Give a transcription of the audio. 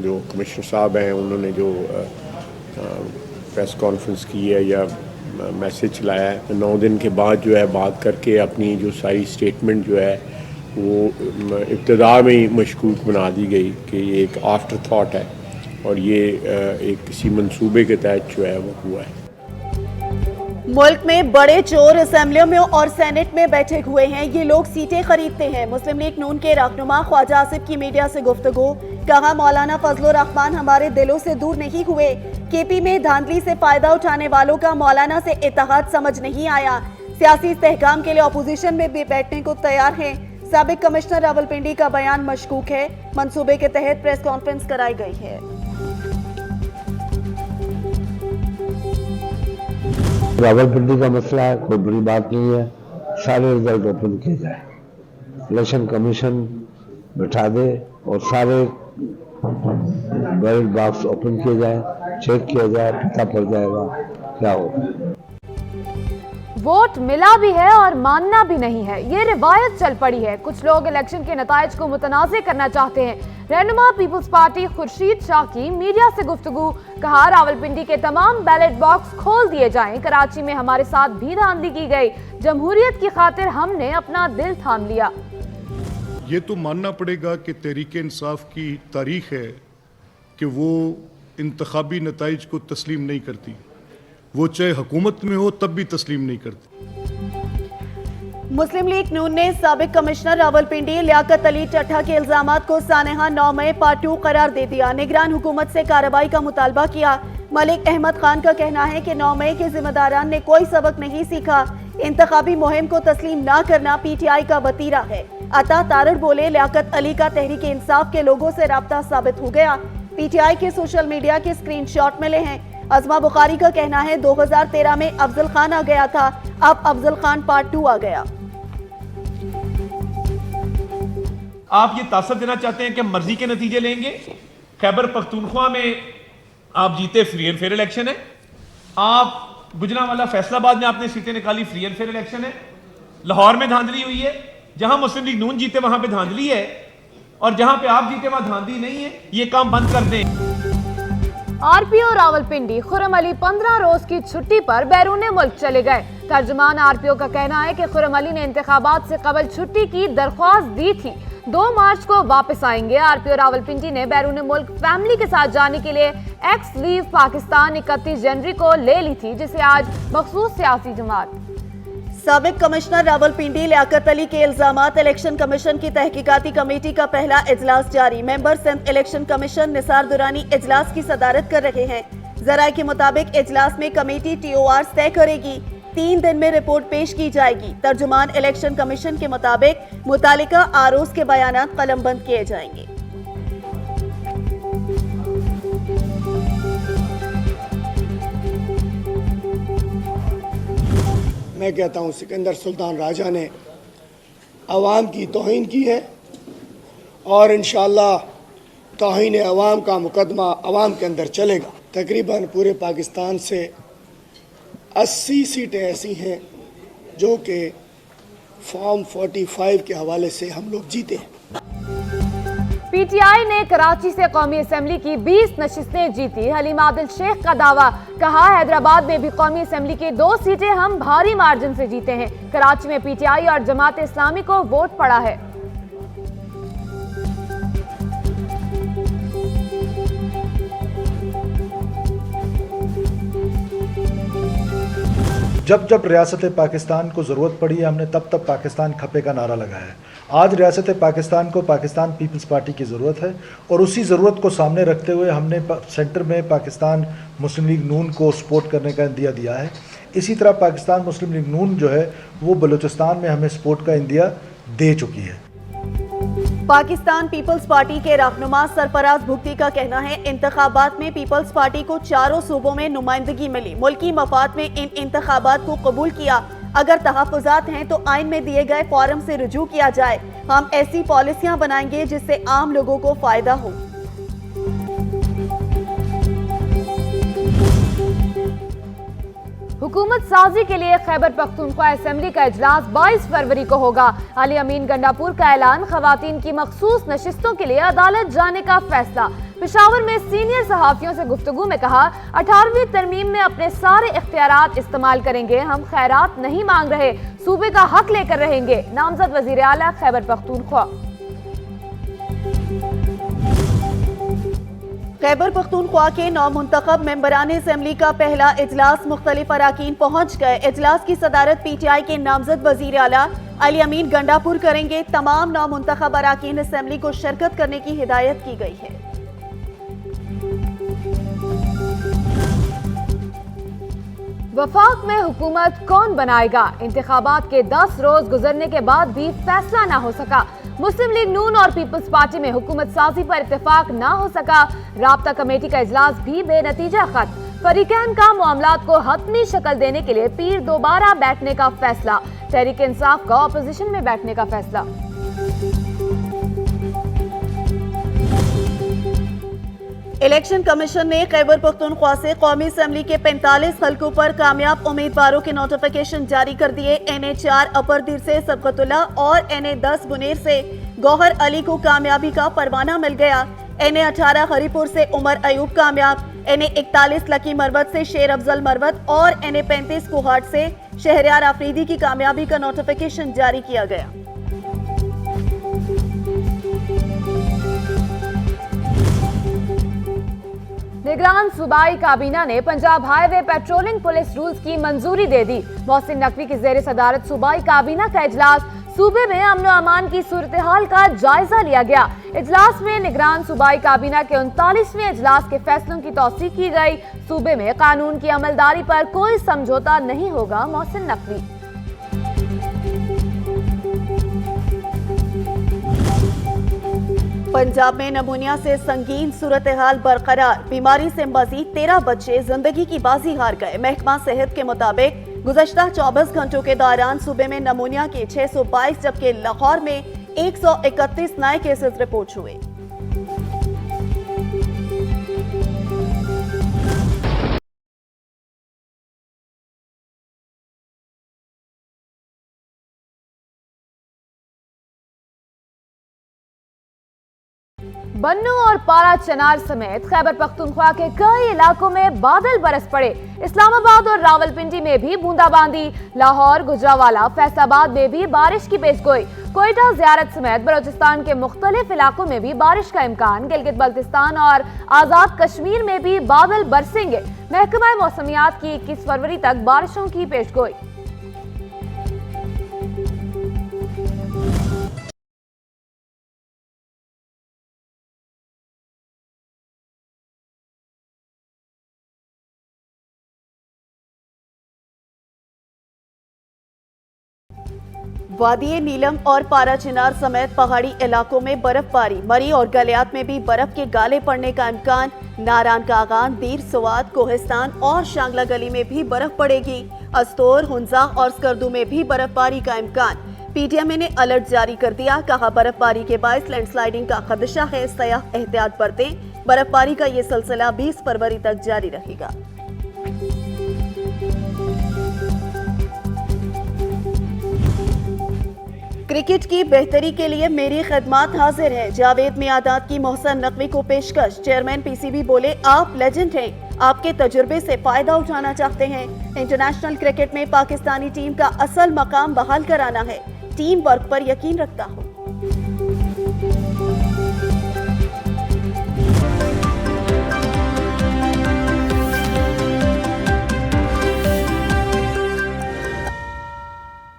जो कमिश्नर साहब हैं उन्होंने जो प्रेस कॉन्फ्रेंस की है या मैसेज चलाया है, 9 दिन के बाद जो है बात करके अपनी जो सारी स्टेटमेंट जो है वो इब्तदा में ही मशकूक बना दी गई कि ये एक आफ्टर थाट है और ये एक किसी मंसूबे के तहत जो है वो हुआ है। मुल्क में बड़े चोर असेंबलियों में और सेनेट में बैठे हुए हैं। ये लोग सीटें खरीदते हैं। मुस्लिम लीग नून के रहनुमा ख्वाजा आसिफ की मीडिया से गुफ्तगू, कहा मौलाना फजलुर रहमान हमारे दिलों से दूर नहीं हुए। केपी में धांधली से फायदा उठाने वालों का मौलाना से इत्तेहाद समझ नहीं आया। सियासी इस्तेहकाम के लिए अपोजिशन में भी बैठने को तैयार हैं। साबिक कमिश्नर रावलपिंडी का बयान मशकूक है। मंसूबे के तहत प्रेस कॉन्फ्रेंस कराई गई है। रावलपिंडी का मसला है, कोई बड़ी बात नहीं है। सारे रिजल्ट ओपन किए जाए, इलेक्शन कमीशन बिठा दे और सारे बैलेट बॉक्स ओपन किए जाए, चेक किया जाए, पता पड़ जाएगा क्या होगा। वोट मिला भी है और मानना भी नहीं है, ये रिवायत चल पड़ी है। कुछ लोग इलेक्शन के नताइज को मुतनाज़े करना चाहते हैं। रहनुमा पीपल्स पार्टी खुर्शीद शाह की मीडिया से गुफ्तगू, कहा रावलपिंडी के तमाम बैलेट बॉक्स खोल दिए जाएं। कराची में हमारे साथ भी धांधली की गई, जमहूरियत की खातिर हमने अपना दिल थाम लिया। ये तो मानना पड़ेगा कि तहरीक इंसाफ की तारीख है कि वो इंतखाबी नताइज को तस्लीम नहीं करती, वो चाहे हुकूमत में हो तब भी तस्लीम नहीं करती। मुस्लिम लीग नून ने साबिक कमिश्नर रावलपिंडी लियाकत अली चट्ठा के इल्जामात को सानेहा 9 मई पार्ट 2 करार दे दिया। निगरान हुकूमत से कार्रवाई का मुतालबा किया। मलिक अहमद खान का कहना है कि 9 मई के जिम्मेदारान ने कोई सबक नहीं सीखा। इंतखाबी मुहिम को तस्लीम न करना पीटीआई का वतीरा है। अता तारड़ बोले, लियाकत अली का तहरीक इंसाफ के लोगों से राब्ता साबित हो गया। पीटीआई के सोशल मीडिया के स्क्रीनशॉट मिले हैं। अजमा बुखारी का कहना है 2013 में अफजल खान आ गया था, अब अफजल खान पार्ट 2 आ गया। आप ये तासर देना चाहते हैं कि मर्जी के नतीजे लेंगे। खैबर पख्तूनख्वा में आप जीते, फ्री एंड फेयर इलेक्शन है। आप गुजरांवाला फैसलाबाद में आपने सीटें निकाली, फ्री एंड फेयर इलेक्शन है। लाहौर में धांधली हुई है, जहां मुस्लिम लीग नून जीते वहां पे धांधली है, और जहां पे आप जीते वहां धांधली नहीं है। ये काम बंद कर दें। आरपीओ रावलपिंडी खुर्रम अली 15 रोज की छुट्टी पर बैरून मुल्क चले गए। तर्जुमान आरपीओ का कहना है कि खुर्रम अली ने इंतखाबात से कबल छुट्टी की दरख्वास्त दी थी, 2 मार्च को वापस आएंगे। आरपीओ रावलपिंडी ने बैरून मुल्क फैमिली के साथ जाने के लिए एक्स लीव पाकिस्तान 31 जनवरी को ले ली थी, जिसे आज मखसूस सियासी जमात। साबिक कमिश्नर रावलपिंडी लियाकत अली के इल्जामात, इलेक्शन कमीशन की तहकीकाती कमेटी का पहला इजलास जारी। Member Sindh election commission Nisar Durrani इजलास की सदारत कर रहे हैं। जराये के मुताबिक इजलास में कमेटी टीओआर तय करेगी। 3 दिन में रिपोर्ट पेश की जाएगी। तर्जुमान इलेक्शन कमीशन के मुताबिक मुतालिका आरोज के बयानात कलमबंद किए जाएंगे। मैं कहता हूँ सिकंदर सुल्तान राजा ने अवाम की तौहीन की है और इंशाअल्लाह तौहीन अवाम का मुकदमा अवाम के अंदर चलेगा। तकरीबन पूरे पाकिस्तान से 80 सीटें ऐसी हैं जो कि फॉर्म 45 के हवाले से हम लोग जीते हैं। पीटीआई ने कराची से कौमी असेंबली की 20 नशिस्तें जीती। हलीम आदिल शेख का दावा, कहा हैदराबाद में भी कौमी असेंबली की 2 सीटें हम भारी मार्जिन से जीते हैं। कराची में पीटीआई और जमात इस्लामी को वोट पड़ा है। जब जब रियासत पाकिस्तान को ज़रूरत पड़ी है, हमने तब तब पाकिस्तान खपे का नारा लगाया है। आज रियासत पाकिस्तान को पाकिस्तान पीपल्स पार्टी की ज़रूरत है और उसी ज़रूरत को सामने रखते हुए हमने सेंटर में पाकिस्तान मुस्लिम लीग नून को सपोर्ट करने का इंदिया दिया है। इसी तरह पाकिस्तान मुस्लिम लीग नून जो है वो बलूचिस्तान में हमें सपोर्ट का इंदिया दे चुकी है। पाकिस्तान पीपल्स पार्टी के रहनुमा सरफराज भुगती का कहना है, इंतखाबात में पीपल्स पार्टी को 4 सूबों में नुमाइंदगी मिली। मुल्की मफाद में इन इंतखाबात को कबूल किया। अगर तहफ़्फ़ुज़ात हैं तो आइन में दिए गए फॉर्म से रुजू किया जाए। हम ऐसी पॉलिसियां बनाएंगे जिससे आम लोगों को फायदा हो। हुकूमत साजी के लिए खैबर पख्तूनख्वा असेंबली का इजलास 22 फरवरी को होगा। अली अमीन गंडापुर का ऐलान, खवातीन की मखसूस नशिस्तों के लिए अदालत जाने का फैसला। पेशावर में सीनियर सहाफियों से गुफ्तगू में कहा, 18वीं तरमीम में अपने सारे इख्तियारात इस्तेमाल करेंगे, हम खैरात नहीं मांग रहे, सूबे का हक लेकर रहेंगे। नामजद वजीर आला खैबर पख्तूनख्वा। खैबर पख्तूनख्वा के नौमुंतखब मेंबरान असेंबली का पहला इजलास मुख्तलिफ अराकीन पहुंच गए। इजलास की सदारत PTI के नामजद वजीर आला अली अमीन गंडापुर करेंगे। तमाम नौमुंतखब अराकीन असेंबली को शिरकत करने की हिदायत की गई है। वफाक में हुकूमत कौन बनाएगा? इंतखाबात के 10 रोज गुजरने के बाद भी फैसला ना हो सका। मुस्लिम लीग नून और पीपल्स पार्टी में हुकूमत साजी पर इत्तेफाक ना हो सका। राब्ता कमेटी का इजलास भी बेनतीजा खत्म। फरीकैन का मामलात को हतमी शक्ल देने के लिए पीर दोबारा बैठने का फैसला। तहरीक इंसाफ का अपोजिशन में बैठने का फैसला। इलेक्शन कमीशन ने खैबर पख्तूनख्वा से कौमी असेंबली के 45 हलकों पर कामयाब उम्मीदवारों के नोटिफिकेशन जारी कर दिए। NA4 अपरदीर से सबकतुल्ला और NA10 बुनेर से गौहर अली को कामयाबी का परवाना मिल गया। NA18 हरीपुर से उमर अयूब कामयाब। NA41 लकी मरवत से शेर अफजल मरवत और NA35 कुहाट से शहरयार आफरीदी की कामयाबी का नोटिफिकेशन जारी किया गया। निगरान सूबाई काबीना ने Punjab highway patrolling police rules की मंजूरी दे दी। मोहसिन नकवी की जेर सदारत सूबाई काबीना का इजलास। सूबे में अमन अमान की सूरत हाल का जायजा लिया गया। इजलास में निगरान सूबाई काबीना के 39वें इजलास के फैसलों की तौसीक की गई। सूबे में कानून की अमलदारी पर कोई समझौता नहीं होगा। मोहसिन नकवी। पंजाब में नमूनिया से संगीन सूरत हाल बरकरार। बीमारी से मजीद 13 बच्चे जिंदगी की बाजी हार गए। महकमा सेहत के मुताबिक गुज़श्ता 24 घंटों के दौरान सूबे में नमूनिया के 622 जबकि लाहौर में 131 नए केसेस रिपोर्ट हुए। बन्नू और पारा चनार समेत खैबर पख्तूनख्वा के कई इलाकों में बादल बरस पड़े। इस्लामाबाद और रावलपिंडी में भी बूंदाबांदी। लाहौर, गुजरावाला, फैसलाबाद में भी बारिश की पेशगोई। कोयटा, ज़ियारत समेत बलोचिस्तान के मुख्तलिफ इलाकों में भी बारिश का इम्कान। गिलगित बल्तिस्तान और आज़ाद कश्मीर में भी बादल बरसेंगे। महकमा मौसमियात की 21 फरवरी तक बारिशों की पेशगोई। वादी नीलम और पारा चिनार समेत पहाड़ी इलाकों में बर्फबारी। मरी और गलियात में भी बर्फ के गाले पड़ने का इम्कान। नारान कागान, दीर सुवाद, कोहिस्तान और शांगला गली में भी बर्फ पड़ेगी। अस्तोर, हुंजा और स्कर्दू में भी बर्फबारी का इम्कान। PTMA ने अलर्ट जारी कर दिया। कहा बर्फबारी के बायस लैंडस्लाइडिंग का खदशा है, सयाह एहतियात बरतें। बर्फबारी का ये सिलसिला 20 फरवरी तक जारी रहेगा। क्रिकेट की बेहतरी के लिए मेरी खिदमत हाजिर है। जावेद मियादाद की मोहसिन नकवी को पेशकश। चेयरमैन PCB बोले, आप लेजेंड हैं, आपके तजुर्बे से फायदा उठाना चाहते हैं। इंटरनेशनल क्रिकेट में पाकिस्तानी टीम का असल मकाम बहाल कराना है। टीम वर्क पर यकीन रखता हूँ।